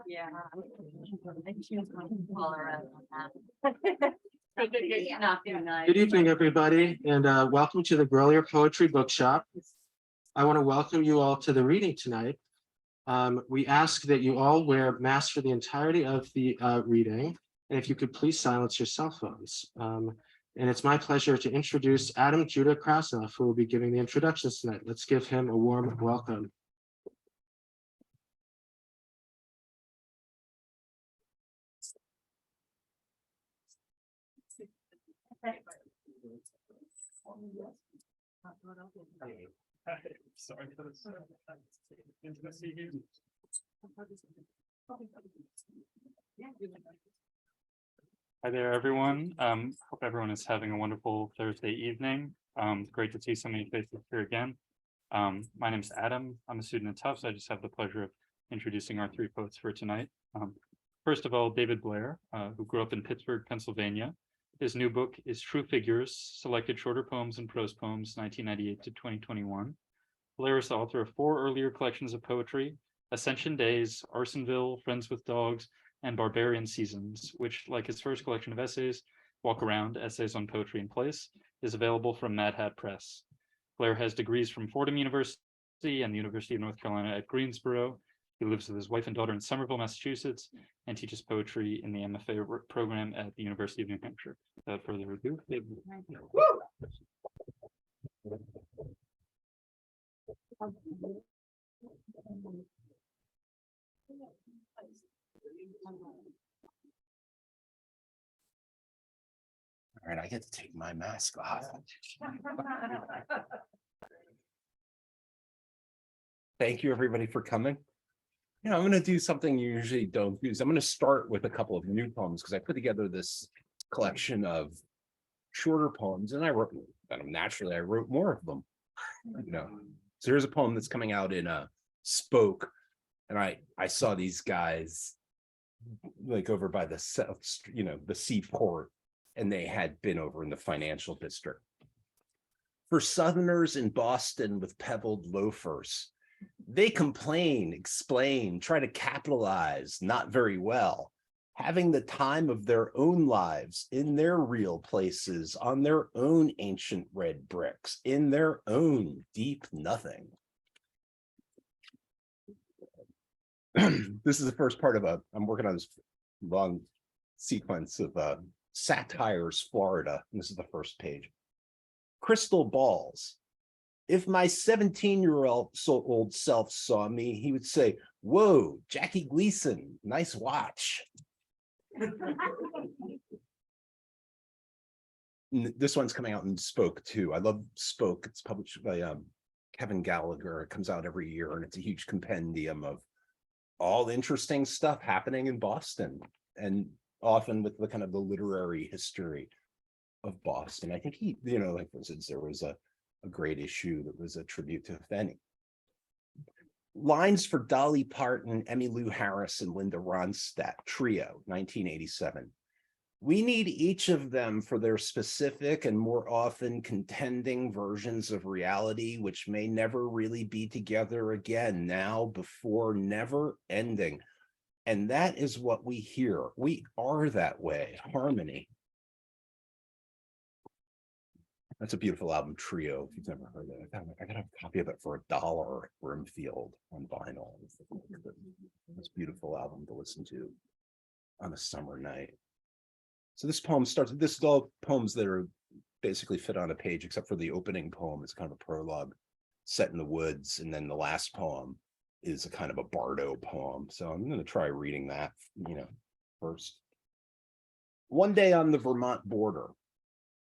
Yeah. Good evening, everybody, and welcome to the Grolier Poetry Bookshop. I want to welcome you all to the reading tonight. We ask that you all wear masks for the entirety of the reading, and if you could please silence your cell phones. And it's my pleasure to introduce Adam Judah Krasnoff, who will be giving the introductions tonight. Let's give him a warm welcome. Sorry for this intimacy here. Hi there, everyone. Hope everyone is having a wonderful Thursday evening. Great to see so many faces here again. My name's Adam. I'm a student at Tufts. I just have the pleasure of introducing our three poets for tonight. First of all, David Blair, who grew up in Pittsburgh, Pennsylvania. His new book is True Figures, Selected Shorter Poems and Prose Poems, 1998 to 2021. Blair is the author of 4 earlier collections of poetry, Ascension Days, Arsonville, Friends with Dogs, and Barbarian Seasons, which, like his first collection of essays, Walk Around, Essays on Poetry and Place, is available from MadHat Press. Blair has degrees from Fordham University and the University of North Carolina at Greensboro. He lives with his wife and daughter in Somerville, Massachusetts, and teaches poetry in the MFA program at the University of New Hampshire. Without further ado, David. All right, I get to take my mask off. Thank you, everybody, for coming. I'm going to do something you usually don't do. I'm going to start with a couple of new poems because I put together this collection of shorter poems, and I wrote more of them. So here's a poem that's coming out in Spoke, and I saw these guys like over by the the seaport, and they had been over in the financial district. For Southerners in Boston with pebbled loafers, they complain, explain, try to capitalize, not very well, having the time of their own lives in their real places, on their own ancient red bricks, in their own deep nothing. This is the first part of I'm working on this long sequence of Satires, Florida. And this is the first page. Crystal balls. If my 17-year-old self saw me, he would say, "Whoa, Jackie Gleason, nice watch." This one's coming out in Spoke too. I love Spoke. It's published by Kevin Gallagher. It comes out every year, and it's a huge compendium of all the interesting stuff happening in Boston, and often with the kind of the literary history of Boston. I think he, like for instance, there was a great issue that was a tribute to Fanny. Lines for Dolly Parton, Emmylou Harris, and Linda Ronstadt, Trio, 1987. We need each of them for their specific and more often contending versions of reality, which may never really be together again, now, before, never ending. And that is what we hear. We are that way, harmony. That's a beautiful album, Trio, if you've never heard it. I got a copy of it for $1 at Brimfield on vinyl. It's a beautiful album to listen to on a summer night. So this poem starts, this is all poems that are basically fit on a page, except for the opening poem. It's kind of a prologue set in the woods. And then the last poem is a kind of a bardo poem. So I'm going to try reading that, first. One day on the Vermont border,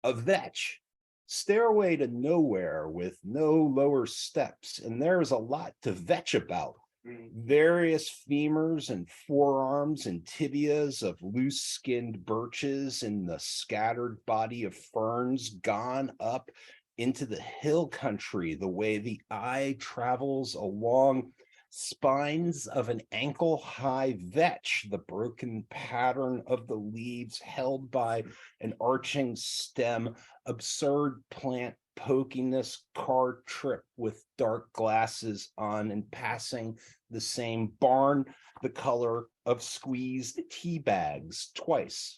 a vetch, stairway to nowhere with no lower steps, and there's a lot to vetch about. Various femurs and forearms and tibias of loose-skinned birches in the scattered body of ferns gone up into the hill country the way the eye travels along spines of an ankle-high vetch, the broken pattern of the leaves held by an arching stem, absurd plant pokiness car trip with dark glasses on and passing the same barn, the color of squeezed tea bags twice.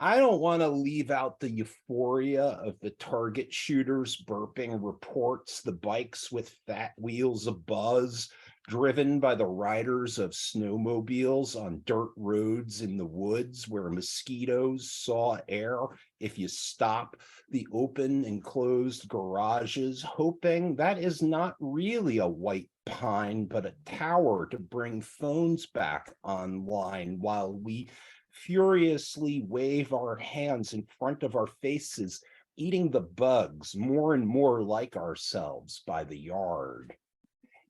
I don't want to leave out the euphoria of the target shooters burping reports, the bikes with fat wheels abuzz, driven by the riders of snowmobiles on dirt roads in the woods where mosquitoes saw air if you stop the open and closed garages, hoping that is not really a white pine, but a tower to bring phones back online while we furiously wave our hands in front of our faces, eating the bugs more and more like ourselves by the yard.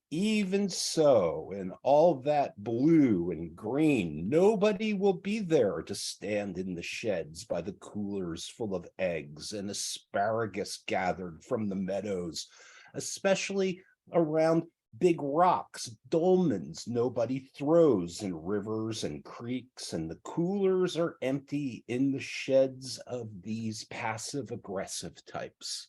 Even so, in all that blue and green, nobody will be there to stand in the sheds by the coolers full of eggs and asparagus gathered from the meadows, especially around big rocks, dolmens nobody throws in rivers and creeks, and the coolers are empty in the sheds of these passive-aggressive types.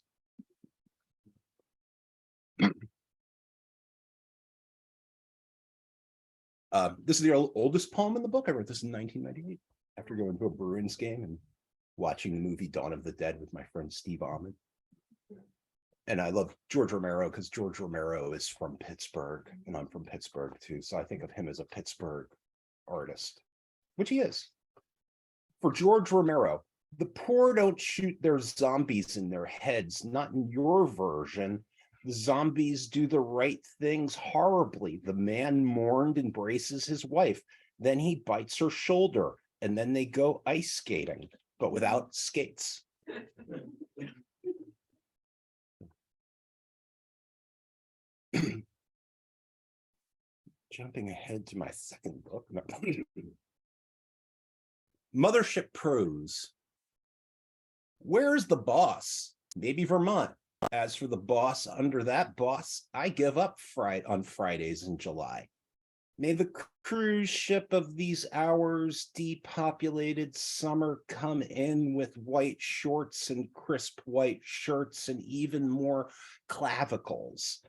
This is the oldest poem in the book. I wrote this in 1998 after going to a Bruins game and watching the movie Dawn of the Dead with my friend Steve Ahmed. And I love George Romero because George Romero is from Pittsburgh, and I'm from Pittsburgh too. So I think of him as a Pittsburgh artist, which he is. For George Romero, the poor don't shoot their zombies in their heads, not in your version. The zombies do the right things horribly. The man mourned embraces his wife. Then he bites her shoulder, and then they go ice skating, but without skates. Jumping ahead to my second book. No. Mothership Prose. Where's the boss? Maybe Vermont. As for the boss under that boss, I give up on Fridays in July. May the cruise ship of these hours, depopulated summer, come in with white shorts and crisp white shirts and even more clavicles.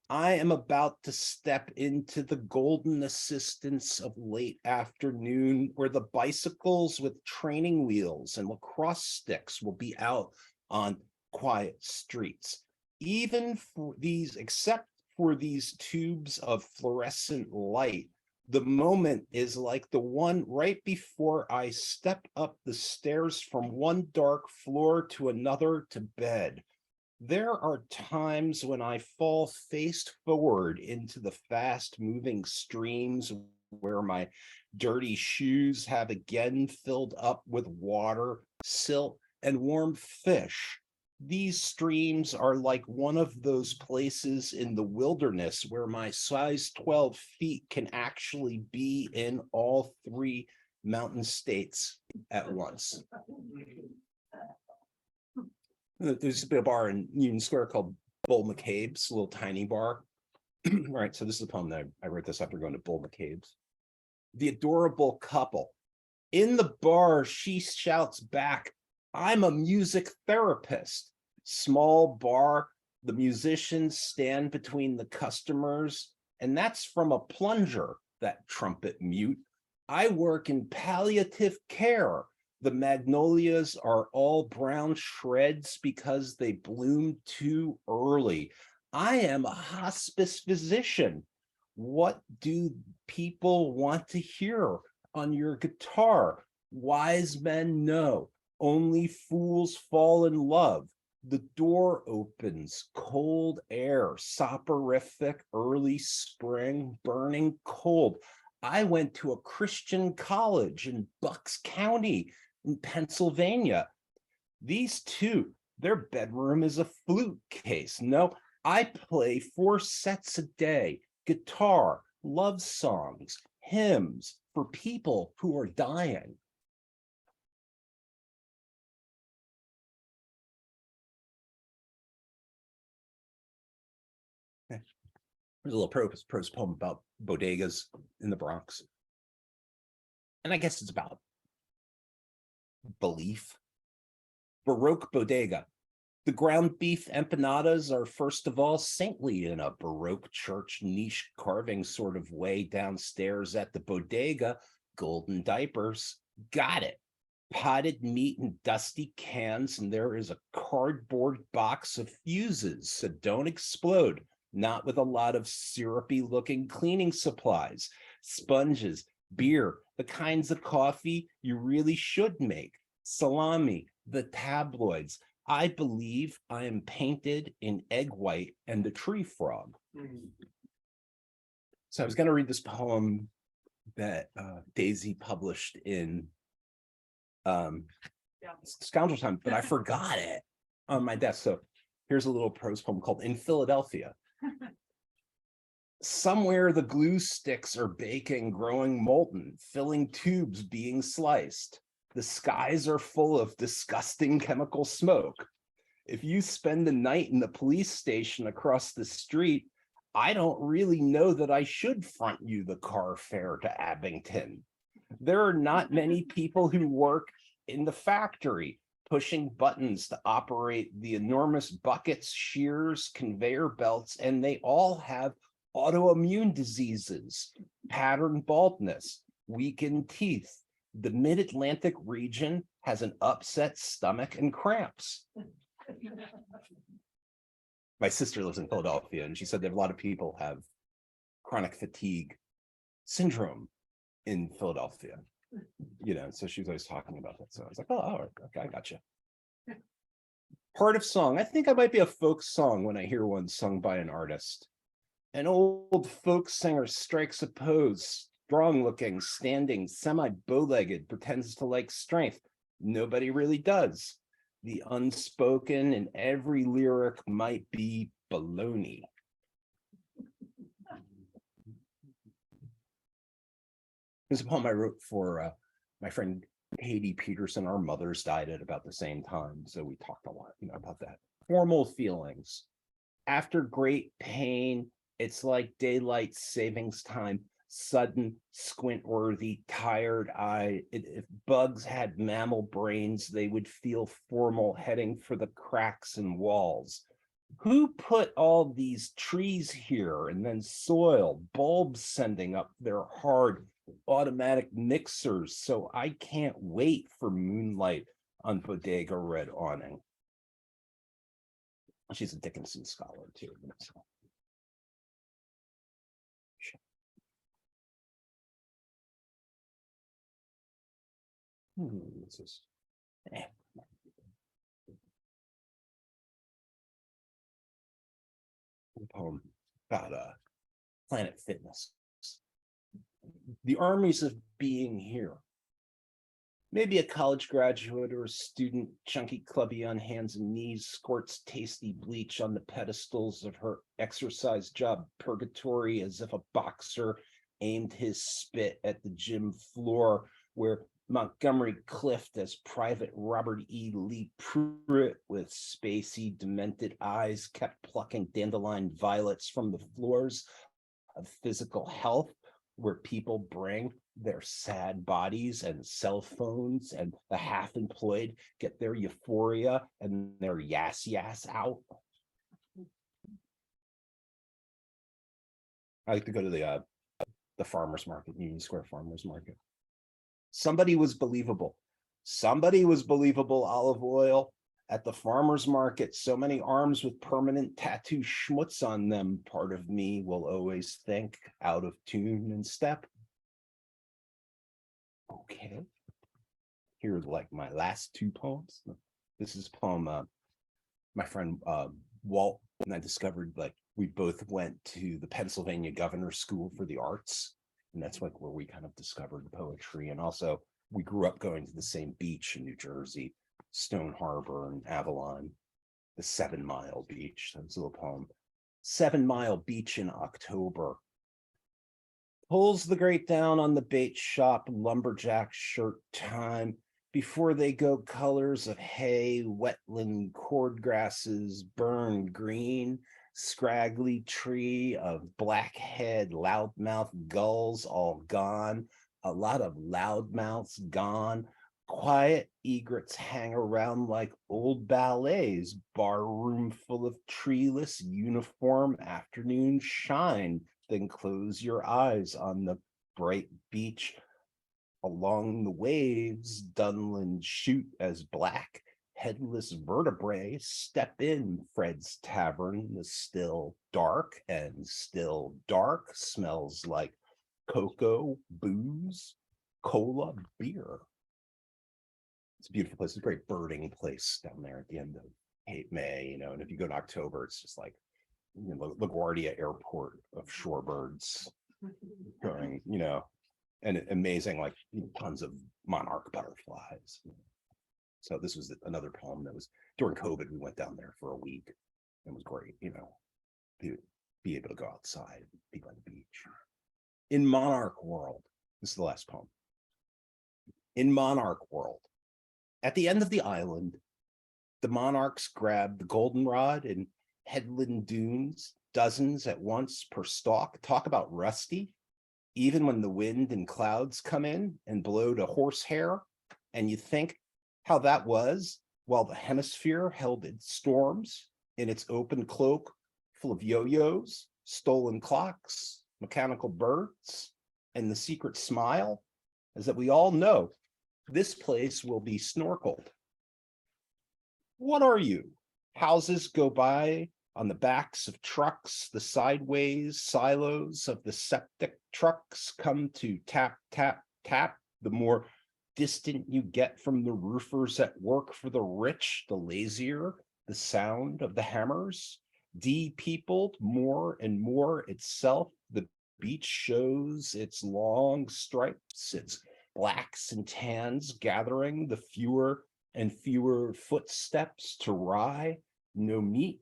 I am about to step into the golden assistance of late afternoon, where the bicycles with training wheels and lacrosse sticks will be out on quiet streets. Even for these, except for these tubes of fluorescent light, the moment is like the one right before I step up the stairs from one dark floor to another to bed. There are times when I fall face forward into the fast-moving streams where my dirty shoes have again filled up with water, silt, and warm fish. These streams are like one of those places in the wilderness where my size 12 feet can actually be in all three mountain states at once. There's a bar in Union Square called Bull McCabe's, a little tiny bar. Right, so this is a poem that I wrote this after going to Bull McCabe's. The adorable couple. In the bar, she shouts back, I'm a music therapist. Small bar, the musicians stand between the customers, and that's from a plunger, that trumpet mute. I work in palliative care. The magnolias are all brown shreds because they bloomed too early. I am a hospice physician. What do people want to hear on your guitar? Wise men know. Only fools fall in love. The door opens, cold air, soporific, early spring, burning cold. I went to a Christian college in Bucks County in Pennsylvania. These two, their bedroom is a flute case. No, I play 4 sets a day, guitar, love songs, hymns for people who are dying. There's a little prose poem about bodegas in the Bronx. And I guess it's about belief. Baroque bodega. The ground beef empanadas are first of all saintly in a Baroque church niche carving sort of way downstairs at the bodega. Golden diapers, got it. Potted meat in dusty cans, and there is a cardboard box of fuses, so don't explode. Not with a lot of syrupy looking cleaning supplies, sponges, beer, the kinds of coffee you really should make, salami, the tabloids. I believe I am painted in egg white and the tree frog. So I was going to read this poem that Daisy published in Scoundrel Time, but I forgot it on my desk. So here's a little prose poem called In Philadelphia. Somewhere the glue sticks are baking, growing molten, filling tubes being sliced. The skies are full of disgusting chemical smoke. If you spend the night in the police station across the street, I don't really know that I should front you the car fare to Abington. There are not many people who work in the factory, pushing buttons to operate the enormous buckets, shears, conveyor belts, and they all have autoimmune diseases, pattern baldness, weakened teeth. The mid-Atlantic region has an upset stomach and cramps. My sister lives in Philadelphia, and she said that a lot of people have chronic fatigue syndrome in Philadelphia. You know, so she was always talking about that. So I was like, oh, okay, I gotcha. Heart of Song. I think I might be a folk song when I hear one sung by an artist. An old folk singer strikes a pose, strong-looking, standing, semi-bow-legged, pretends to like strength. Nobody really does. The unspoken in every lyric might be baloney. There's a poem I wrote for my friend Katie Peterson. Our mothers died at about the same time, so we talked a lot, about that. Formal feelings. After great pain, it's like daylight savings time. Sudden, squint-worthy, tired eye. If bugs had mammal brains, they would feel formal, heading for the cracks in walls. Who put all these trees here, and then soil, bulbs sending up their hard automatic mixers, so I can't wait for moonlight on bodega red awning. She's a Dickinson scholar too. So. This is a poem about Planet Fitness. The armies of being here. Maybe a college graduate or a student, chunky clubby on hands and knees, squirts tasty bleach on the pedestals of her exercise job purgatory as if a boxer aimed his spit at the gym floor where Montgomery Clift as Private Robert E. Lee Pruitt with spacey, demented eyes kept plucking dandelion violets from the floors of physical health, where people bring their sad bodies and cell phones, and the half-employed get their euphoria and their yas out. I like to go to the farmers market, Union Square Farmers Market. Somebody was believable. Somebody was believable olive oil at the farmer's market. So many arms with permanent tattoo schmutz on them. Part of me will always think out of tune and step. Okay. Here are like my last two poems. This is a poem my friend Walt and I discovered, like we both went to the Pennsylvania Governor's School for the Arts. And that's like where we kind of discovered poetry. And also we grew up going to the same beach in New Jersey, Stone Harbor and Avalon, the 7 Mile Beach. That's a little poem. 7 Mile Beach in October. Pulls the grate down on the bait shop, lumberjack shirt time. Before they go, colors of hay, wetland cord grasses, burned green, scraggly tree of blackhead, loudmouth gulls all gone. A lot of loudmouths gone. Quiet egrets hang around like old ballets, bar room full of treeless uniform afternoon shine. Then close your eyes on the bright beach along the waves. Dunland shoot as black headless vertebrae step in Fred's tavern. The still dark, and still dark smells like cocoa, booze, cola, beer. It's a beautiful place. It's a great birding place down there at the end of May, you know, and if you go in October, it's just like, you know, LaGuardia Airport of shorebirds going, you know, and amazing, like tons of monarch butterflies. So this was another poem that was during COVID. We went down there for a week. It was great, you know, be able to go outside, be by the beach. In Monarch World, this is the last poem. In Monarch World, at the end of the island, the monarchs grab the goldenrod and headland dunes, dozens at once per stalk. Talk about rusty. Even when the wind and clouds come in and blow to horsehair, and you think how that was while the hemisphere held its storms in its open cloak full of yo-yos, stolen clocks, mechanical birds, and the secret smile is that we all know this place will be snorkeled. What are you? Houses go by on the backs of trucks, the sideways silos of the septic trucks come to tap, tap, tap. The more distant you get from the roofers at work for the rich, the lazier the sound of the hammers. De-peopled more and more itself, the beach shows its long stripes, its blacks and tans gathering, the fewer and fewer footsteps to rye, no meat.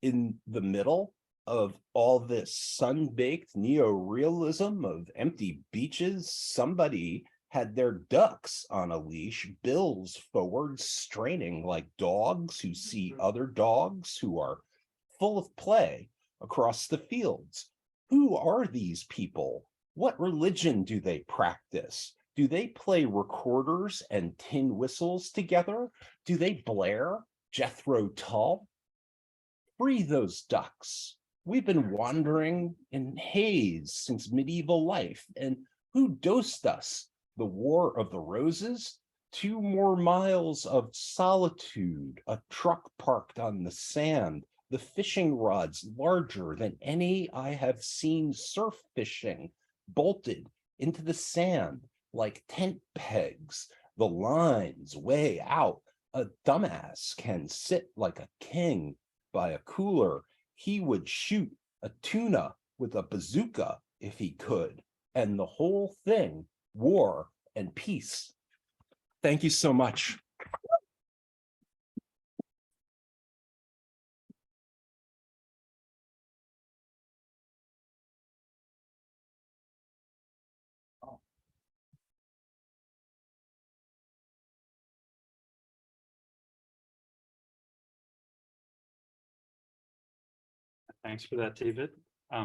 In the middle of all this sun-baked neo-realism of empty beaches, somebody had their ducks on a leash, bills forward, straining like dogs who see other dogs who are full of play across the fields. Who are these people? What religion do they practice? Do they play recorders and tin whistles together? Do they Blair, Jethro Tull? Free those ducks. We've been wandering in haze since medieval life, and who dosed us? The War of the Roses? 2 more miles of solitude, a truck parked on the sand, the fishing rods larger than any I have seen surf fishing, bolted into the sand like tent pegs, the lines way out. A dumbass can sit like a king by a cooler. He would shoot a tuna with a bazooka if he could, and the whole thing, war and peace. Thank you so much. Thanks for that, David.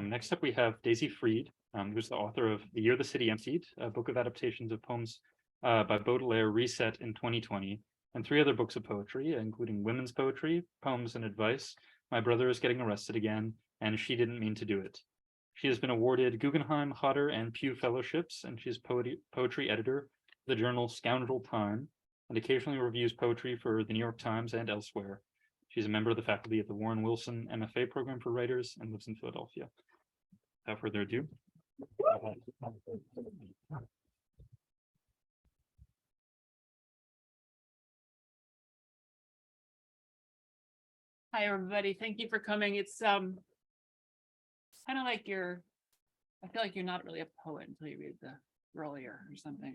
Next up, we have Daisy Freed, who's the author of The Year the City Emptied, a book of adaptations of poems by Baudelaire reset in 2020, and 3 other books of poetry, including women's poetry, poems and advice, My Brother is Getting Arrested Again, and She Didn't Mean to Do It. She has been awarded Guggenheim, Hodder and Pew Fellowships, and she's poetry editor of the journal Scoundrel Time, and occasionally reviews poetry for the New York Times and elsewhere. She's a member of the faculty at the Warren Wilson MFA Program for Writers and lives in Philadelphia. Without further ado. Hi, everybody. Thank you for coming. It's kind of like I feel like you're not really a poet until you read the Grolier or something.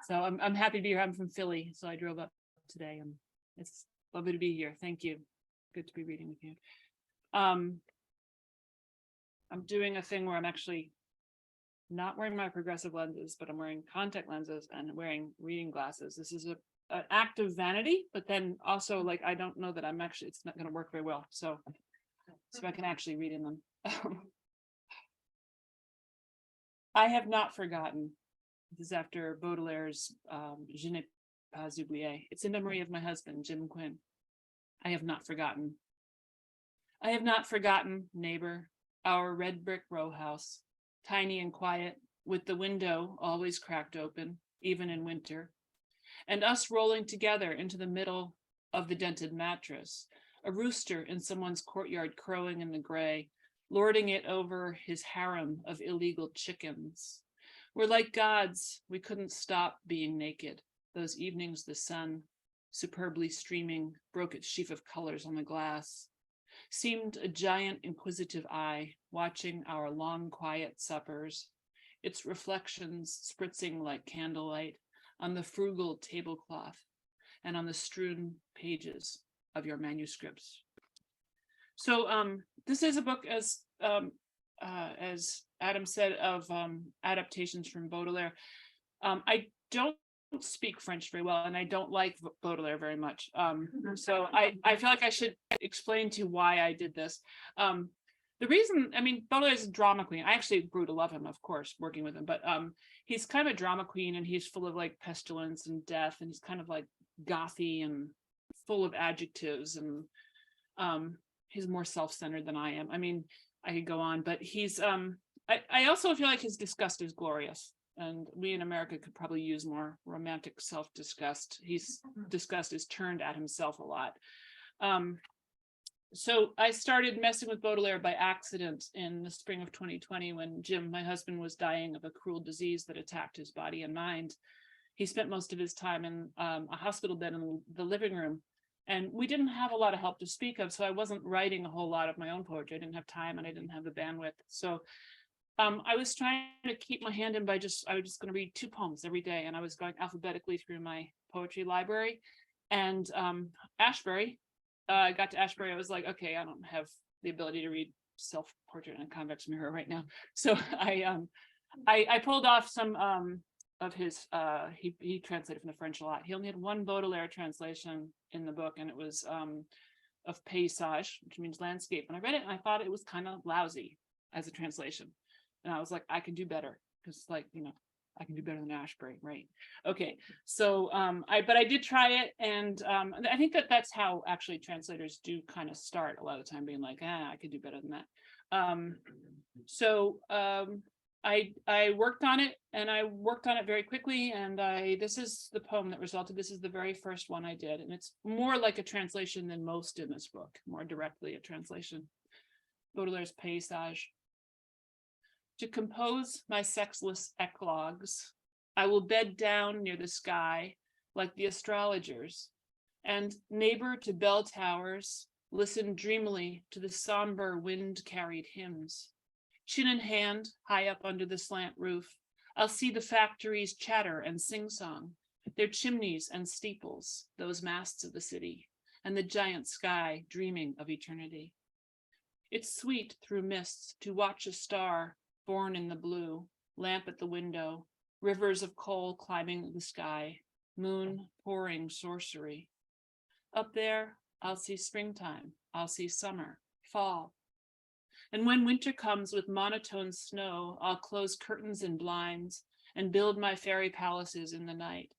So I'm happy to be here. I'm from Philly, so I drove up today, and it's lovely to be here. Thank you. Good to be reading with you. I'm doing a thing where I'm actually not wearing my progressive lenses, but I'm wearing contact lenses and wearing reading glasses. This is an act of vanity, but then also like I don't know that it's not going to work very well. So I can actually read in them. I have not forgotten. This is after Baudelaire's Je n'ai pas oublié. It's in memory of my husband, Jim Quinn. I have not forgotten. I have not forgotten, neighbor, our red brick row house, tiny and quiet, with the window always cracked open, even in winter, and us rolling together into the middle of the dented mattress, a rooster in someone's courtyard crowing in the gray, lording it over his harem of illegal chickens. We're like gods. We couldn't stop being naked. Those evenings the sun, superbly streaming, broke its sheaf of colors on the glass, seemed a giant inquisitive eye watching our long, quiet suppers, its reflections spritzing like candlelight on the frugal tablecloth and on the strewn pages of your manuscripts. So this is a book, as Adam said, of adaptations from Baudelaire. I don't speak French very well, and I don't like Baudelaire very much. So I feel like I should explain to you why I did this. The reason, I mean, Baudelaire is a drama queen. I actually grew to love him, of course, working with him, but he's kind of a drama queen, and he's full of like pestilence and death, and he's kind of like gothy and full of adjectives, and he's more self-centered than I am. I mean, I could go on, but he's I also feel like his disgust is glorious, and we in America could probably use more romantic self-disgust. His disgust is turned at himself a lot. So I started messing with Baudelaire by accident in the spring of 2020 when Jim, my husband, was dying of a cruel disease that attacked his body and mind. He spent most of his time in a hospital bed in the living room, and we didn't have a lot of help to speak of, so I wasn't writing a whole lot of my own poetry. I didn't have time and I didn't have the bandwidth. So I was trying to keep my hand in I was just going to read 2 poems every day, and I was going alphabetically through my poetry library. And Ashbury, I got to Ashbury, I was like, okay, I don't have the ability to read self-portrait and convex mirror right now. So I pulled off some of his, he translated from the French a lot. He only had 1 Baudelaire translation in the book, and it was of paysage, which means landscape. And I read it and I thought it was kind of lousy as a translation. And I was like, I can do better, because, like, you know, I can do better than Ashbury, right? Okay, so but I did try it, and I think that's how actually translators do kind of start a lot of the time, being like, I could do better than that. So I worked on it, and I worked on it very quickly, and this is the poem that resulted. This is the very first one I did, and it's more like a translation than most in this book, more directly a translation. Baudelaire's Paysage. To compose my sexless eclogues, I will bed down near the sky like the astrologers, and neighbor to bell towers, listen dreamily to the somber wind-carried hymns. Chin in hand, high up under the slant roof, I'll see the factories chatter and sing-song, their chimneys and steeples, those masts of the city, and the giant sky dreaming of eternity. It's sweet through mists to watch a star born in the blue, lamp at the window, rivers of coal climbing the sky, moon pouring sorcery. Up there, I'll see springtime, I'll see summer, fall. And when winter comes with monotone snow, I'll close curtains and blinds and build my fairy palaces in the night.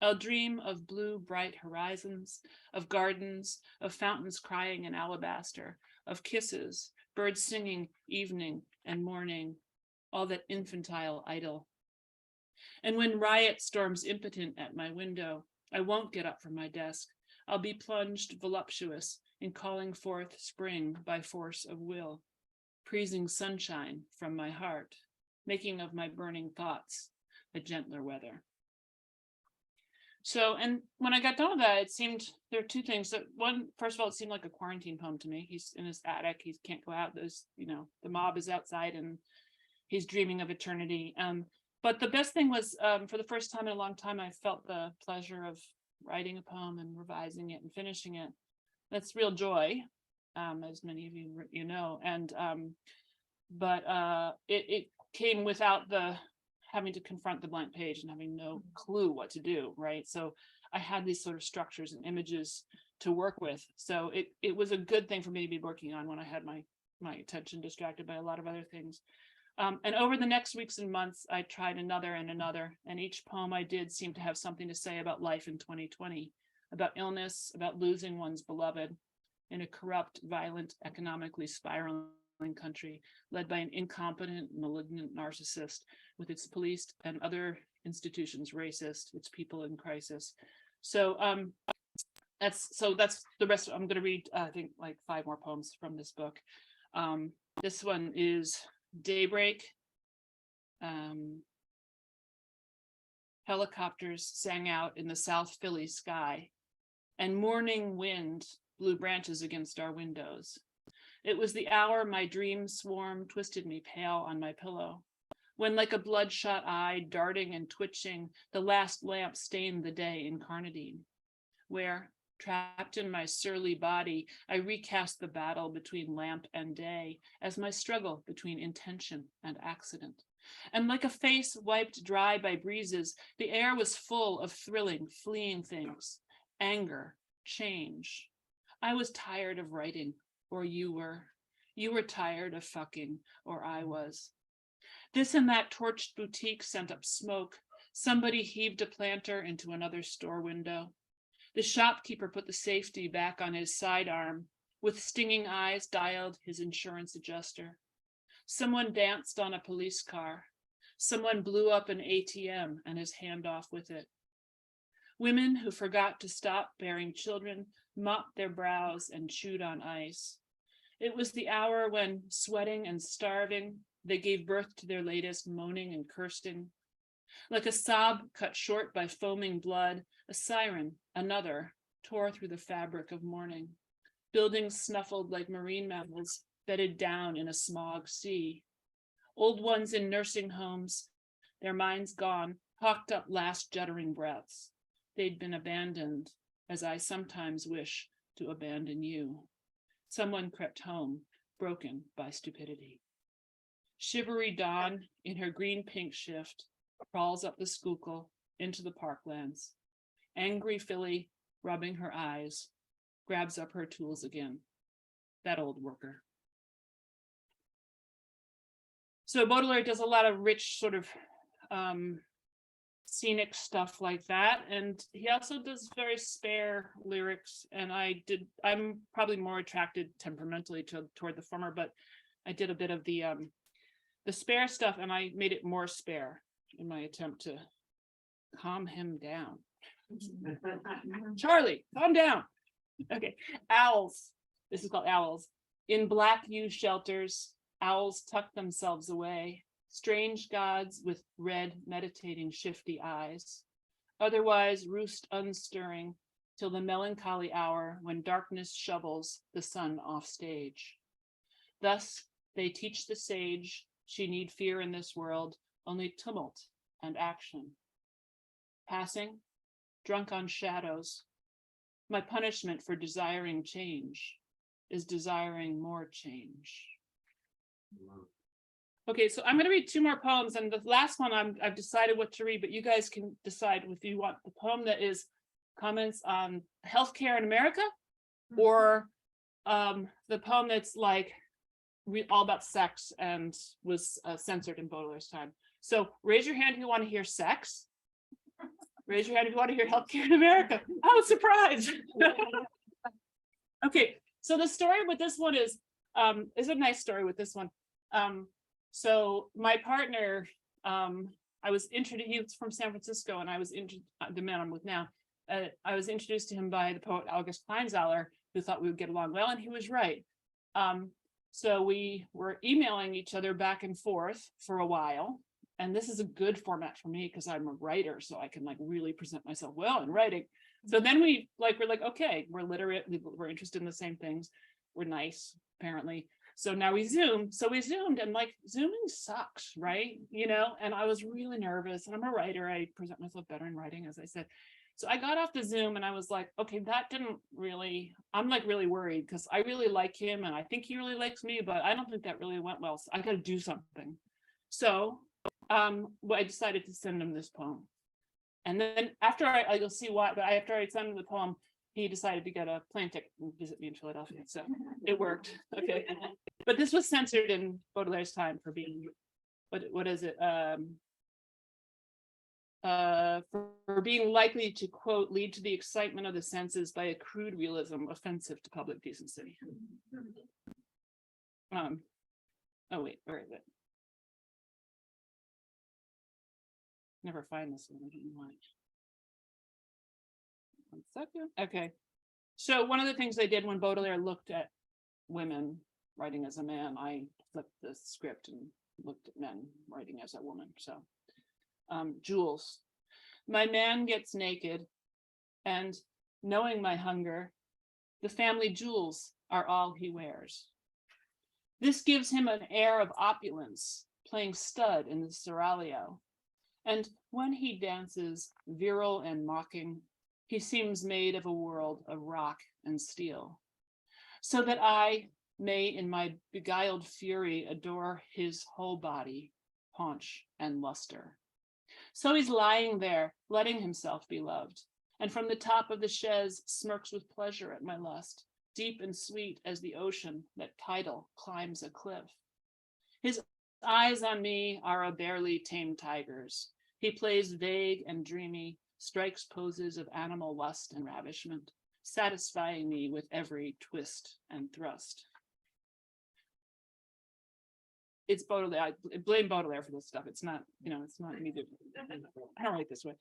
I'll dream of blue, bright horizons, of gardens, of fountains crying in alabaster, of kisses, birds singing evening and morning, all that infantile idyll. And when riot storms impotent at my window, I won't get up from my desk. I'll be plunged voluptuous in calling forth spring by force of will, praising sunshine from my heart, making of my burning thoughts a gentler weather. So, and when I got done with that, it seemed there are 2 things. That one, first of all, it seemed like a quarantine poem to me. He's in his attic, he can't go out. There's, you know, the mob is outside, and he's dreaming of eternity. But the best thing was, for the first time in a long time, I felt the pleasure of writing a poem and revising it and finishing it. That's real joy, as many of you know. And but it came without the having to confront the blank page and having no clue what to do, right? So I had these sort of structures and images to work with. So it was a good thing for me to be working on when I had my attention distracted by a lot of other things. And over the next weeks and months, I tried another and another, and each poem I did seemed to have something to say about life in 2020, about illness, about losing one's beloved in a corrupt, violent, economically spiraling country led by an incompetent, malignant narcissist with its police and other institutions racist, its people in crisis. So that's the rest. I'm going to read, I think, like 5 more poems from this book. This one is Daybreak. Helicopters sang out in the South Philly sky, and morning wind blew branches against our windows. It was the hour my dream swarm twisted me pale on my pillow, when like a bloodshot eye darting and twitching, the last lamp stained the day in carnadine, where, trapped in my surly body, I recast the battle between lamp and day as my struggle between intention and accident. And like a face wiped dry by breezes, the air was full of thrilling, fleeing things, anger, change. I was tired of writing, or you were. You were tired of fucking, or I was. This and that torched boutique sent up smoke. Somebody heaved a planter into another store window. The shopkeeper put the safety back on his sidearm, with stinging eyes dialed his insurance adjuster. Someone danced on a police car. Someone blew up an ATM and his handoff with it. Women who forgot to stop bearing children mopped their brows and chewed on ice. It was the hour when, sweating and starving, they gave birth to their latest moaning and cursing. Like a sob cut short by foaming blood, a siren, another, tore through the fabric of morning. Buildings snuffled like marine mammals bedded down in a smog sea. Old ones in nursing homes, their minds gone, hawked up last juddering breaths. They'd been abandoned, as I sometimes wish to abandon you. Someone crept home, broken by stupidity. Shivery dawn, in her green-pink shift, crawls up the Schuylkill into the parklands. Angry Philly, rubbing her eyes, grabs up her tools again. That old worker. So Baudelaire does a lot of rich sort of scenic stuff like that, and he also does very spare lyrics. And I'm probably more attracted temperamentally toward the former, but I did a bit of the spare stuff, and I made it more spare in my attempt to calm him down. Charlie, calm down. Okay, owls. This is called Owls. In black yew shelters, owls tuck themselves away, strange gods with red, meditating, shifty eyes. Otherwise, roost unstirring till the melancholy hour when darkness shovels the sun off stage. Thus, they teach the sage she need fear in this world, only tumult and action. Passing, drunk on shadows, my punishment for desiring change is desiring more change. Okay, so I'm going to read 2 more poems, and the last one I've decided what to read, but you guys can decide if you want the poem that is comments on healthcare in America, or the poem that's like all about sex and was censored in Baudelaire's time. So raise your hand if you want to hear sex. Raise your hand if you want to hear healthcare in America. Oh, surprise. Okay, so the story with this one is a nice story with this one. So my partner, I was introduced, he was from San Francisco, and I was the man I'm with now. I was introduced to him by the poet August Kleinzahler, who thought we would get along well, and he was right. So we were emailing each other back and forth for a while. And this is a good format for me because I'm a writer, so I can like really present myself well in writing. So then we're like, okay, we're literate, we're interested in the same things. We're nice, apparently. So now we Zoom. So we Zoomed, and like Zooming sucks, right? You know, and I was really nervous, and I'm a writer. I present myself better in writing, as I said. So I got off the Zoom and I was like, okay, that didn't really, I'm like really worried because I really like him and I think he really likes me, but I don't think that really went well. So I got to do something. So I decided to send him this poem. And then after you'll see why, but after I sent him the poem, he decided to get a plane ticket and visit me in Philadelphia. So it worked. Okay. But this was censored in Baudelaire's time for being what is it? For being likely to, quote, lead to the excitement of the senses by a crude realism offensive to public decency. Oh wait, where is it? Never find this one. I didn't want it. 1 second. Okay. So one of the things I did when Baudelaire looked at women writing as a man, I flipped the script and looked at men writing as a woman. So jewels. My man gets naked, and knowing my hunger, the family jewels are all he wears. This gives him an air of opulence, playing stud in the seraglio. And when he dances, virile and mocking, he seems made of a world of rock and steel, so that I may in my beguiled fury adore his whole body, paunch and luster. So he's lying there, letting himself be loved, and from the top of the chaise smirks with pleasure at my lust, deep and sweet as the ocean that tidal climbs a cliff. His eyes on me are a barely tamed tiger's. He plays vague and dreamy, strikes poses of animal lust and ravishment, satisfying me with every twist and thrust. It's Baudelaire. I blame Baudelaire for this stuff. It's not, it's not me. I don't write this way.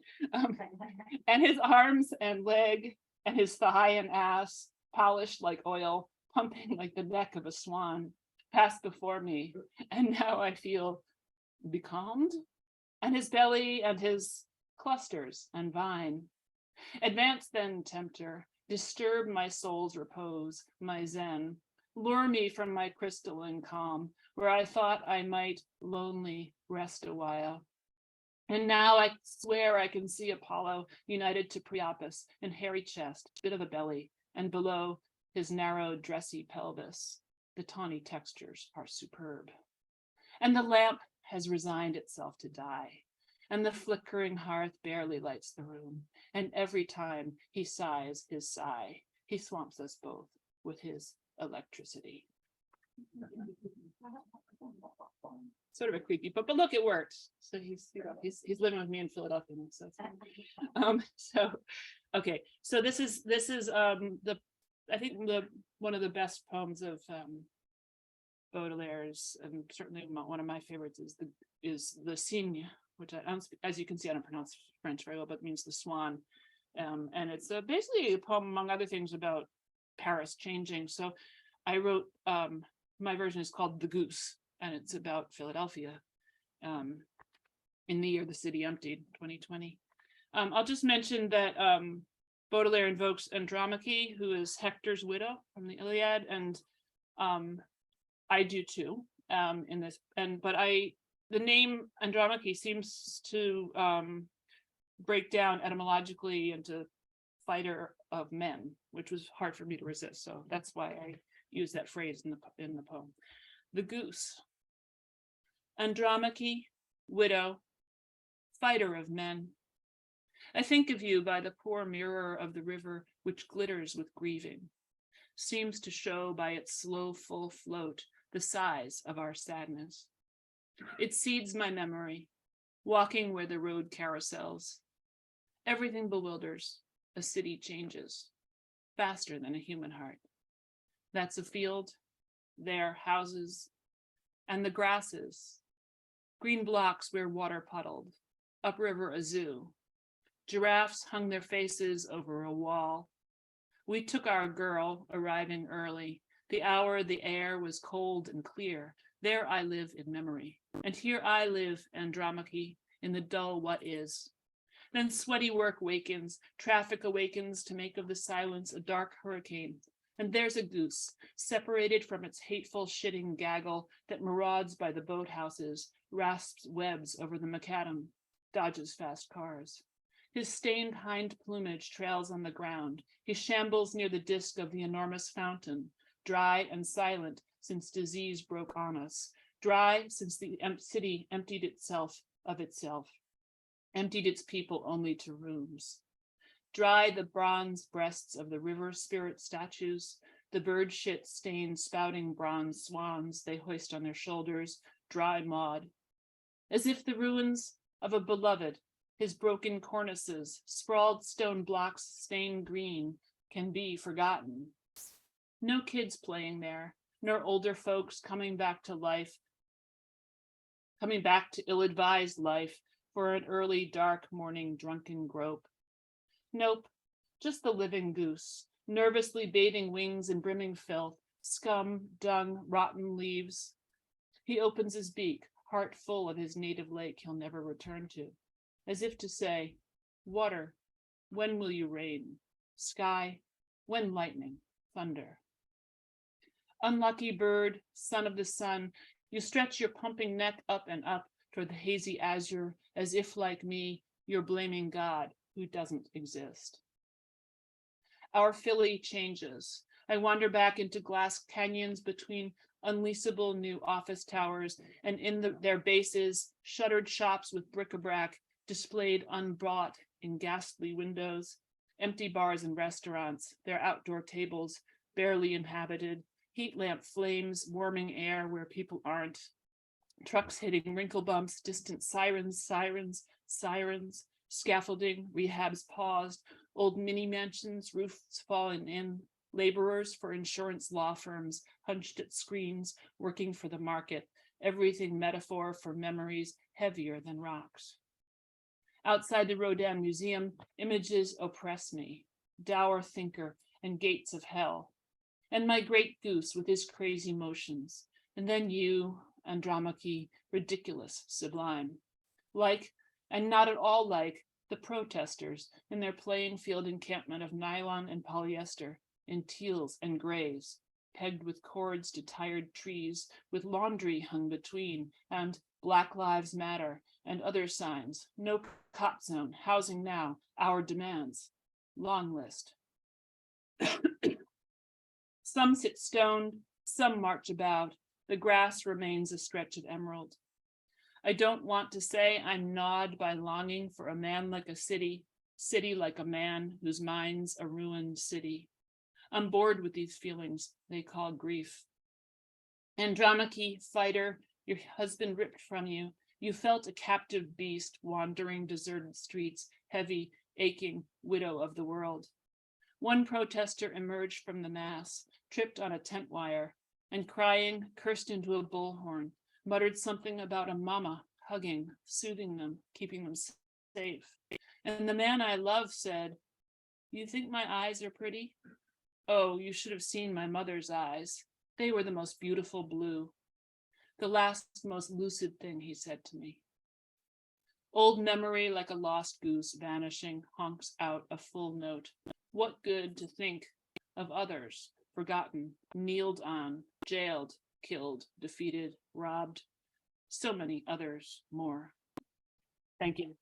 And his arms and leg and his thigh and ass, polished like oil, pumping like the neck of a swan, passed before me. And now I feel becalmed. And his belly and his clusters and vine. Advance then, tempter, disturb my soul's repose, my zen, lure me from my crystalline calm, where I thought I might lonely rest a while. And now I swear I can see Apollo united to Priapus in hairy chest, bit of a belly, and below his narrow dressy pelvis. The tawny textures are superb. And the lamp has resigned itself to die, and the flickering hearth barely lights the room, and every time he sighs his sigh, he swamps us both with his electricity. Sort of a creepy, but look, it worked. So he's living with me in Philadelphia now, so okay. So this is I think one of the best poems of Baudelaire's, and certainly one of my favorites is the Cygne, which I don't, as you can see, I don't pronounce French very well, but it means the swan. And it's basically a poem, among other things, about Paris changing. So I wrote, my version is called The Goose, and it's about Philadelphia in the year the city emptied, 2020. I'll just mention that Baudelaire invokes Andromache, who is Hector's widow from the Iliad, and I do too in this. But the name Andromache seems to break down etymologically into fighter of men, which was hard for me to resist. So that's why I use that phrase in the poem. The Goose. Andromache, widow, fighter of men. I think of you by the poor mirror of the river, which glitters with grieving, seems to show by its slow, full float the size of our sadness. It seeds my memory, walking where the road carousels. Everything bewilders, a city changes, faster than a human heart. That's a field, there houses, and the grasses, green blocks where water puddled, upriver a zoo. Giraffes hung their faces over a wall. We took our girl, arriving early. The hour the air was cold and clear. There I live in memory, and here I live, Andromache, in the dull what is. Then sweaty work wakens, traffic awakens to make of the silence a dark hurricane. And there's a goose, separated from its hateful shitting gaggle that marauds by the boathouses, rasps webs over the macadam, dodges fast cars. His stained hind plumage trails on the ground. He shambles near the disk of the enormous fountain, dry and silent since disease broke on us, dry since the city emptied itself of itself, emptied its people only to rooms. Dry the bronze breasts of the river spirit statues, the bird shit stained spouting bronze swans they hoist on their shoulders, dry maud. as if the ruins of a beloved, his broken cornices, sprawled stone blocks stained green, can be forgotten. No kids playing there, nor older folks coming back to ill-advised life for an early dark morning drunken grope. Nope, just the living goose, nervously bathing wings in brimming filth, scum, dung, rotten leaves. He opens his beak, heart full of his native lake he'll never return to, as if to say, water, when will you rain? Sky, when lightning, thunder? Unlucky bird, son of the sun, you stretch your pumping neck up and up toward the hazy azure, as if, like me, you're blaming God who doesn't exist. Our Philly changes. I wander back into glass canyons between unleasable new office towers, and in their bases, shuttered shops with bric-a-brac displayed unbought in ghastly windows, empty bars and restaurants, their outdoor tables barely inhabited, heat lamp flames warming air where people aren't, trucks hitting wrinkle bumps, distant sirens, scaffolding, rehabs paused, old mini mansions, roofs fallen in, laborers for insurance law firms hunched at screens, working for the market, everything metaphor for memories heavier than rocks. Outside the Rodin Museum, images oppress me, dour thinker and gates of hell, and my great goose with his crazy motions, and then you, Andromache, ridiculous, sublime, like, and not at all like, the protesters in their playing field encampment of nylon and polyester, in teals and grays, pegged with cords to tired trees, with laundry hung between, and Black Lives Matter, and other signs, no cop zone, housing now, our demands, long list. Some sit stoned, some march about, the grass remains a stretch of emerald. I don't want to say I'm gnawed by longing for a man like a city, city like a man whose mind's a ruined city. I'm bored with these feelings they call grief. Andromache, fighter, your husband ripped from you. You felt a captive beast wandering deserted streets, heavy, aching, widow of the world. One protester emerged from the mass, tripped on a tent wire, and crying, cursed into a bullhorn, muttered something about a mama hugging, soothing them, keeping them safe. And the man I love said, "You think my eyes are pretty? Oh, you should have seen my mother's eyes. They were the most beautiful blue. The last, most lucid thing he said to me." Old memory, like a lost goose vanishing, honks out a full note. What good to think of others, forgotten, kneeled on, jailed, killed, defeated, robbed, so many others more. Thank you.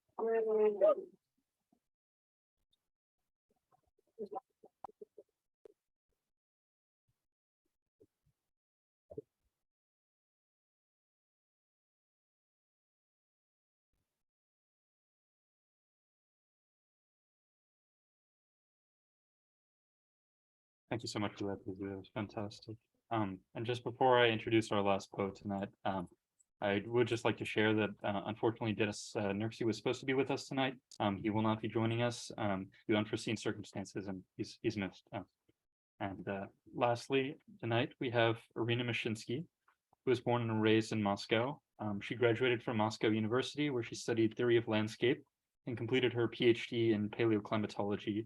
Thank you so much for that, Lizzie. That was fantastic. And just before I introduce our last poet tonight, I would just like to share that unfortunately Dennis Nurkse was supposed to be with us tonight. He will not be joining us due to unforeseen circumstances, and he's missed. And lastly, tonight we have Irina Mashinski, who was born and raised in Moscow. She graduated from Moscow University, where she studied theory of landscape and completed her PhD in paleoclimatology.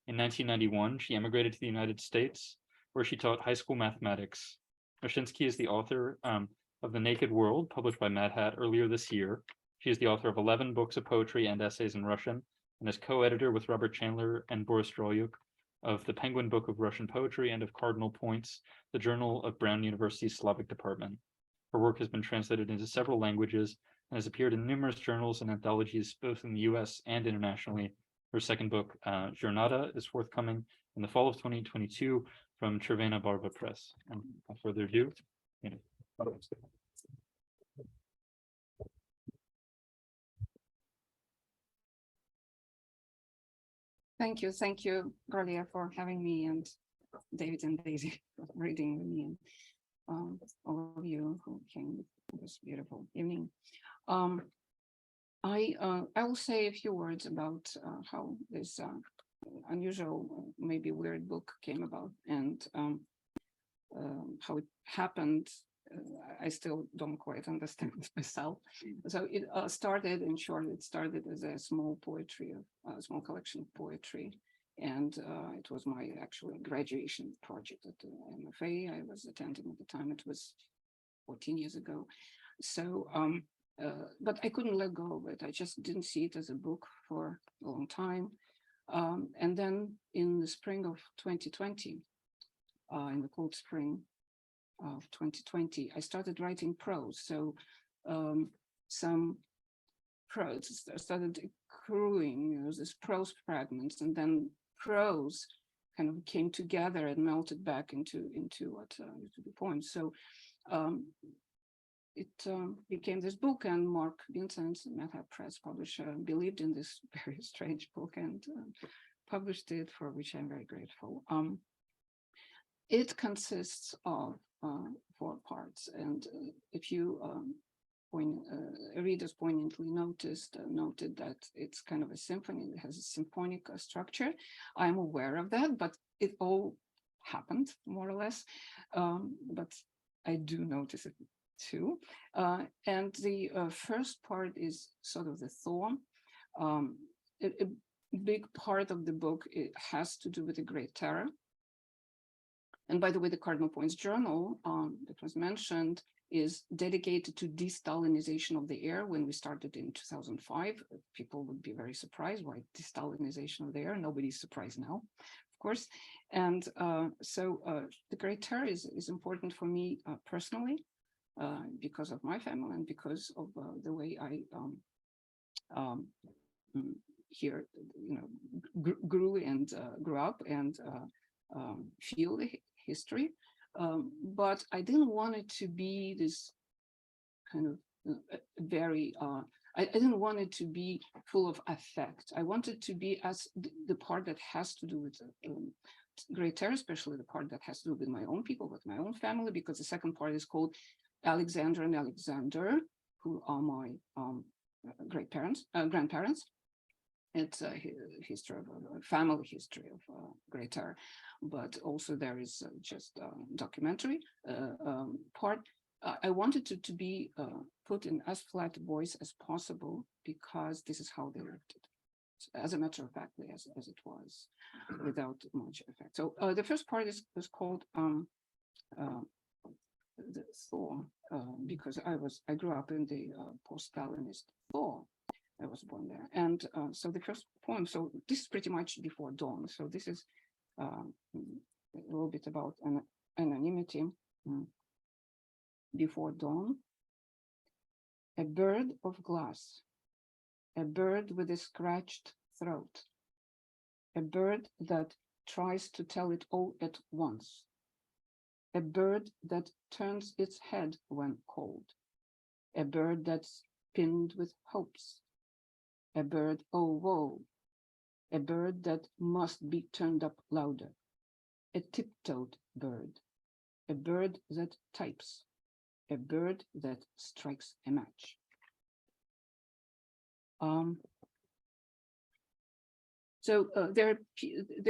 In 1991, she emigrated to the United States, where she taught high school mathematics. Mashinski is the author of The Naked World, published by MadHat earlier this year. She is the author of 11 books of poetry and essays in Russian, and is co-editor with Robert Chandler and Boris Drolyuk of the Penguin Book of Russian Poetry and of Cardinal Points, the Journal of Brown University's Slavic Department. Her work has been translated into several languages and has appeared in numerous journals and anthologies, both in the US and internationally. Her second book, Jornada, is forthcoming in the fall of 2022 from Czerwona Barwa Press. And without further ado, Thank you, Grolier, for having me, and David and Daisy for reading with me, and all of you who came this beautiful evening. I will say a few words about how this unusual, maybe weird book came about, and how it happened. I still don't quite understand myself. So it started, in short, it started as a small poetry, a small collection of poetry. And it was my actual graduation project at the MFA I was attending at the time. It was 14 years ago. So, but I couldn't let go of it. I just didn't see it as a book for a long time. And then in the spring of 2020, in the cold spring of 2020, I started writing prose. So some prose started accruing, you know, this prose fragments, and then prose kind of came together and melted back into what to be poems. So it became this book, and Mark Vincent, MadHat Press publisher, believed in this very strange book and published it, for which I'm very grateful. It consists of 4 parts, and if you readers poignantly noted that it's kind of a symphony. It has a symphonic structure. I'm aware of that, but it all happened more or less. But I do notice it too. And the first part is sort of the thorn. A big part of the book, it has to do with the Great Terror. And by the way, the Cardinal Points Journal that was mentioned is dedicated to de-Stalinization of the air. When we started in 2005, people would be very surprised why de-Stalinization of the air. Nobody's surprised now, of course. And so the Great Terror is important for me personally, because of my family and because of the way I here, you know, grew up and feel the history. But I didn't want it to be this kind of very, I didn't want it to be full of affect. I wanted to be as the part that has to do with Great Terror, especially the part that has to do with my own people, with my own family, because the second part is called Alexander and Alexander, who are my grandparents. It's a history of a family history of Great Terror, but also there is just a documentary part. I wanted it to be put in as flat voice as possible, because this is how they lived it. As a matter of fact, as it was, without much effect. So the first part is called the Thaw, because I grew up in the post-Stalinist Thaw. I was born there. And so the first poem, so this is pretty much before dawn. So this is a little bit about anonymity. Before dawn, a bird of glass, a bird with a scratched throat, a bird that tries to tell it all at once, a bird that turns its head when cold, a bird that's pinned with hopes, a bird, oh woe, a bird that must be turned up louder, a tiptoed bird, a bird that types, a bird that strikes a match. So there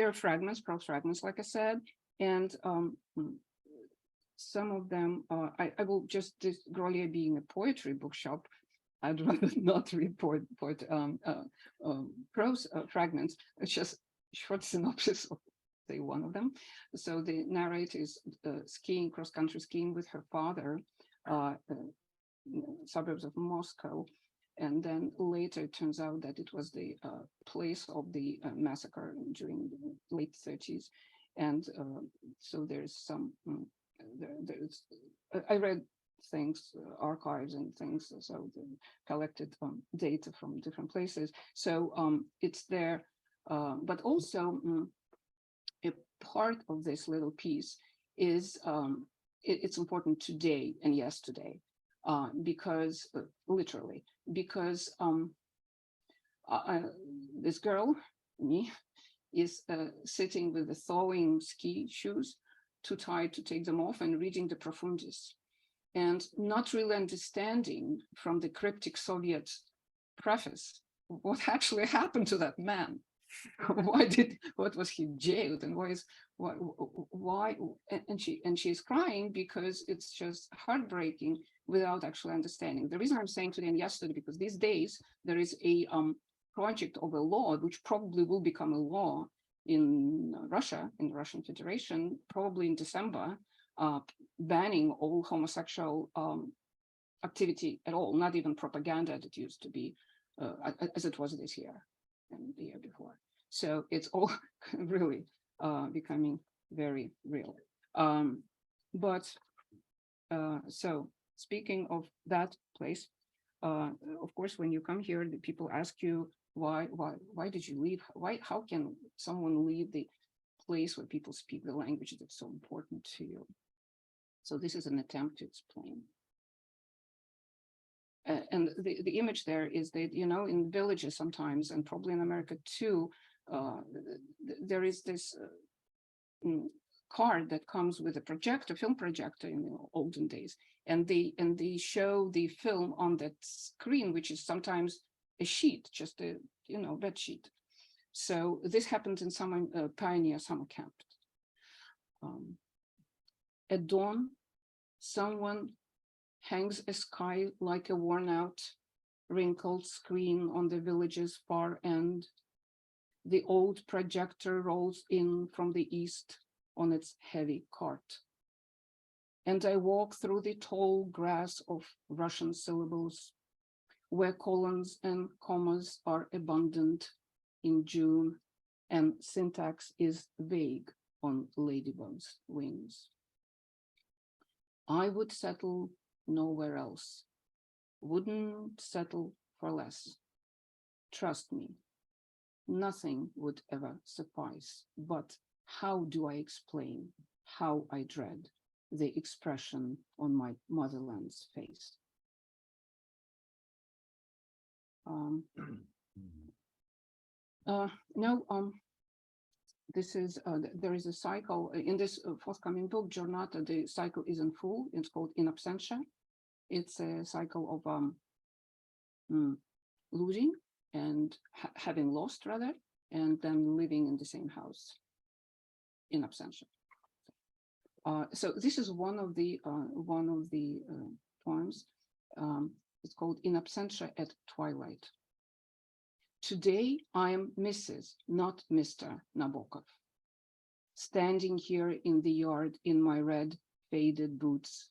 are fragments, prose fragments, like I said, and some of them, I will just, this Grolier being a poetry bookshop, I'd rather not report prose fragments. It's just short synopsis of, say, one of them. So the narrator is skiing, cross-country skiing with her father, suburbs of Moscow. And then later it turns out that it was the place of the massacre during the late 30s. And so there's some, I read things, archives and things, so the collected data from different places. So it's there, but also a part of this little piece is, it's important today and yesterday, because literally, because this girl, me, is sitting with the thawing ski shoes, too tired to take them off, and reading the Profundis. and not really understanding from the cryptic Soviet preface what actually happened to that man. What was he jailed, and why and she's crying because it's just heartbreaking without actually understanding. The reason I'm saying today and yesterday, because these days there is a project of a law which probably will become a law in Russia, in the Russian Federation, probably in December, banning all homosexual activity at all, not even propaganda that used to be as it was this year and the year before. So it's all really becoming very real. So speaking of that place, of course, when you come here, the people ask you, why did you leave? How can someone leave the place where people speak the language that's so important to you? So this is an attempt to explain. And the image there is that, you know, in villages sometimes, and probably in America too, there is this card that comes with a projector, film projector in the olden days, and they show the film on that screen, which is sometimes a sheet, just a bed sheet. So this happened in some pioneer summer camp. At dawn, someone hangs a sky like a worn-out, wrinkled screen on the village's far end. The old projector rolls in from the east on its heavy cart. And I walk through the tall grass of Russian syllables, where colons and commas are abundant in June, and syntax is vague on ladybug's wings. I would settle nowhere else, wouldn't settle for less. Trust me, nothing would ever suffice, but how do I explain how I dread the expression on my motherland's face? This is, there is a cycle in this forthcoming book, Giornata. The cycle isn't full. It's called In Absentia. It's a cycle of losing and having lost, rather, and then living in the same house in absentia. So this is one of the poems. It's called In Absentia at Twilight. Today I am Mrs., not Mr. Nabokov, standing here in the yard in my red faded boots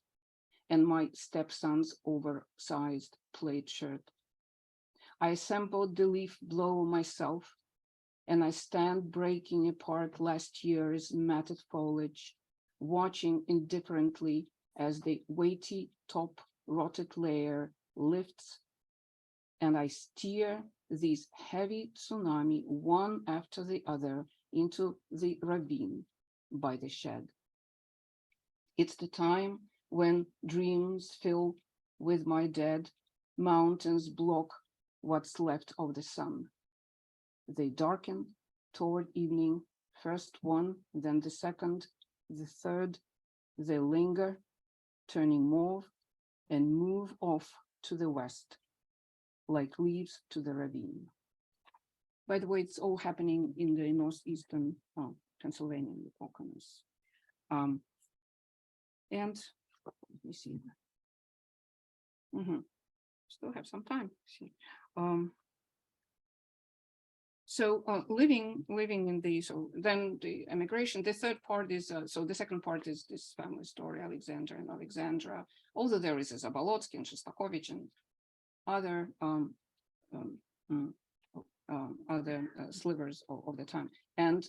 and my stepson's oversized plaid shirt. I assembled the leaf blow myself, and I stand breaking apart last year's matted foliage, watching indifferently as the weighty top rotted layer lifts, and I steer these heavy tsunami one after the other into the ravine by the shed. It's the time when dreams filled with my dead, mountains block what's left of the sun. They darken toward evening, first one, then the second, the third. They linger, turning mauve, and move off to the west, like leaves to the ravine. By the way, it's all happening in the northeastern Pennsylvania, the Poconos. And let me see. Still have some time. Living in the, so then the emigration, the third part is, so the second part is this family story, Alexander and Alexandra, although there is Zabolotsky and Shostakovich and other slivers of the time. And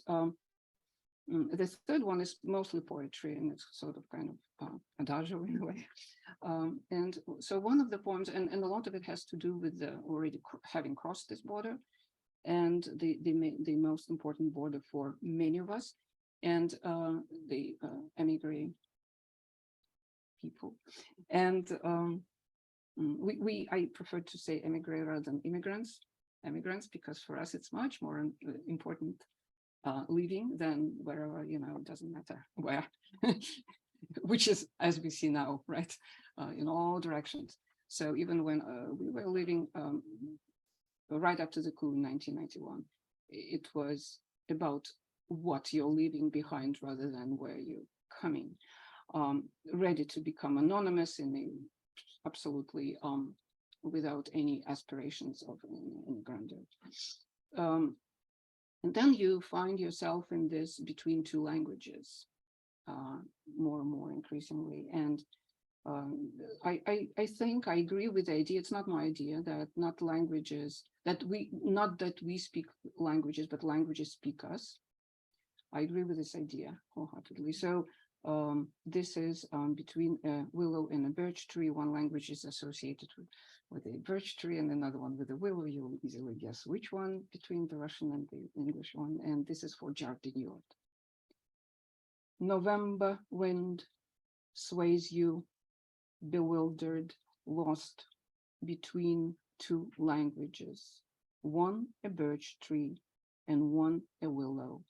the third one is mostly poetry, and it's sort of kind of adagio in a way. And so one of the poems, and a lot of it has to do with the already having crossed this border, and the most important border for many of us, and the emigre people. And I prefer to say emigre rather than immigrants, because for us it's much more important living than wherever, it doesn't matter where, which is, as we see now, right? in all directions. So even when we were living right after the coup in 1991, it was about what you're leaving behind rather than where you're coming. Ready to become anonymous absolutely without any aspirations of any grandeur. And then you find yourself in this between two languages, more and more increasingly. And I think I agree with the idea, it's not my idea, that not that we speak languages, but languages speak us. I agree with this idea wholeheartedly. So this is between a willow and a birch tree. One language is associated with a birch tree and another one with a willow. You'll easily guess which one between the Russian and the English one. And this is for Jardiniot. November wind sways you, bewildered, lost between two languages, one a birch tree and one a willow.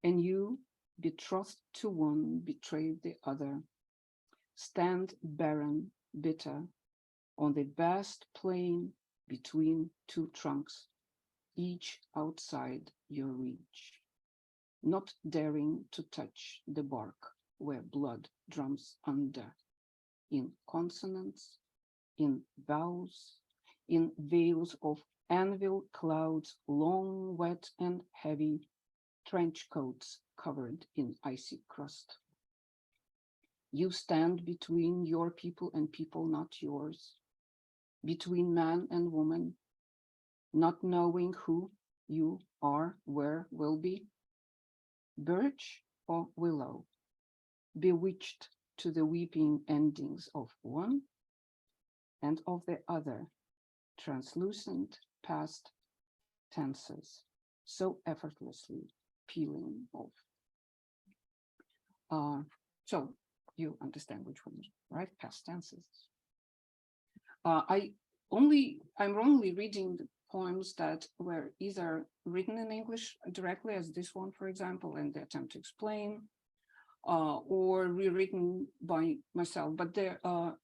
And you, betrothed to one, betrayed the other, stand barren, bitter, on the vast plain between two trunks, each outside your reach, not daring to touch the bark where blood drums under, in consonants, in vowels, in veils of anvil clouds, long, wet, and heavy, trench coats covered in icy crust. You stand between your people and people not yours, between man and woman, not knowing who you are, where will be, birch or willow, bewitched to the weeping endings of one and of the other, translucent past tenses, so effortlessly peeling off. So you understand which one, right? Past tenses. I'm only reading the poems that were either written in English directly, as this one, for example, and the attempt to explain, or rewritten by myself. But there are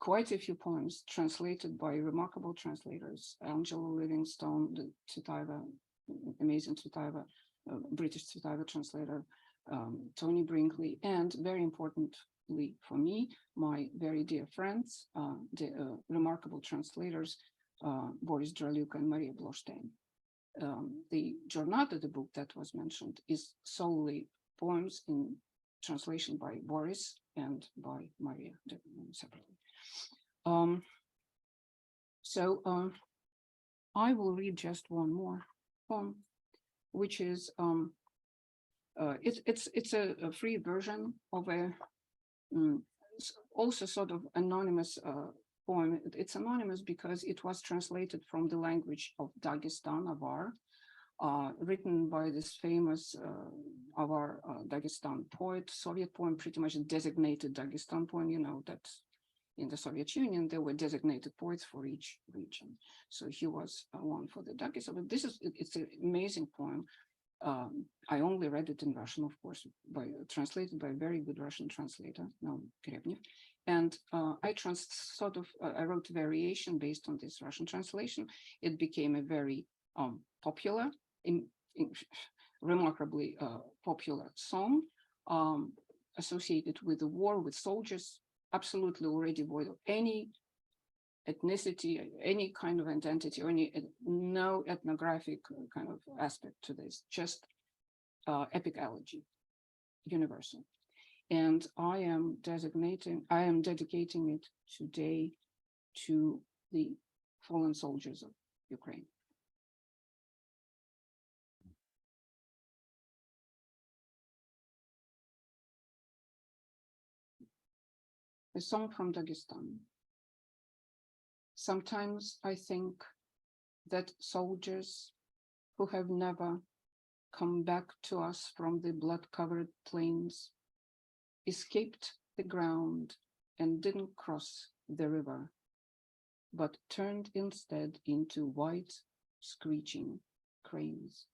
quite a few poems translated by remarkable translators: Angela Livingstone, the Tsutaeva, amazing Tsutaeva, British Tsutaeva translator, Tony Brinkley, and very importantly for me, my very dear friends, the remarkable translators, Boris Draluk and Maria Blostein. The Giornata, the book that was mentioned, is solely poems in translation by Boris and by Maria separately. I will read just one more poem, which is it's a free version of a also sort of anonymous poem. It's anonymous because it was translated from the language of Dagestan, Avar, written by this famous Avar Dagestan poet, Soviet poem, pretty much a designated Dagestan poem. You know that in the Soviet Union, there were designated poets for each region. So he was one for the Dagestan. But it's an amazing poem. I only read it in Russian, of course, translated by a very good Russian translator, Krepnev. And I wrote a variation based on this Russian translation. It became a very popular, remarkably popular song associated with the war, with soldiers, absolutely already void of any ethnicity, any kind of identity, or no ethnographic kind of aspect to this, just epic elegy, universal. And I am dedicating it today to the fallen soldiers of Ukraine. A song from Dagestan. Sometimes I think that soldiers who have never come back to us from the blood-covered plains escaped the ground and didn't cross the river, but turned instead into white, screeching cranes.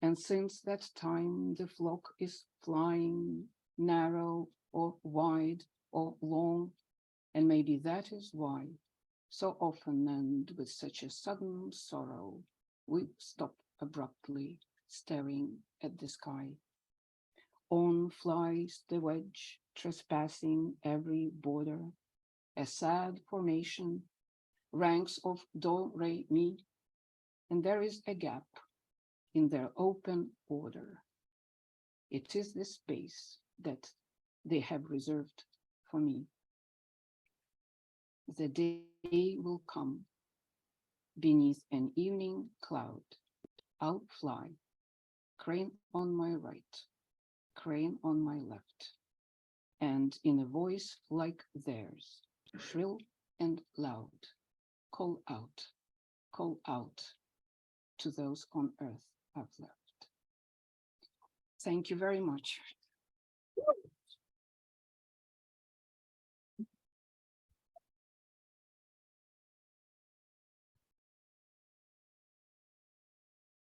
And since that time, the flock is flying narrow, or wide or long, and maybe that is why so often and with such a sudden sorrow, we stop abruptly staring at the sky. On flies the wedge, trespassing every border, a sad formation, ranks of do, re, mi, and there is a gap in their open order. It is the space that they have reserved for me. The day will come beneath an evening cloud. I'll fly, crane on my right, crane on my left, and in a voice like theirs, shrill and loud, call out to those on earth I've left. Thank you very much.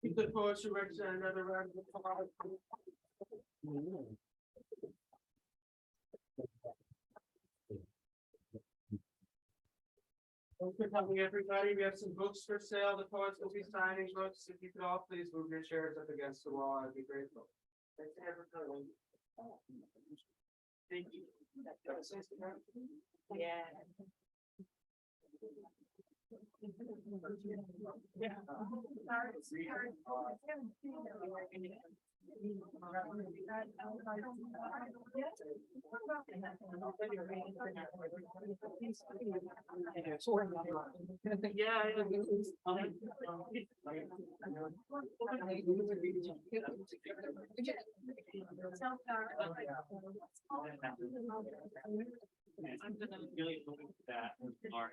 You could poetry represent another round of applause. Thanks for coming, everybody. We have some books for sale. The poets will be signing books. If you could all please move your chairs up against the wall, I'd be grateful. Thanks everyone. Thank you. Yeah. I'm gonna really look at that. Laura,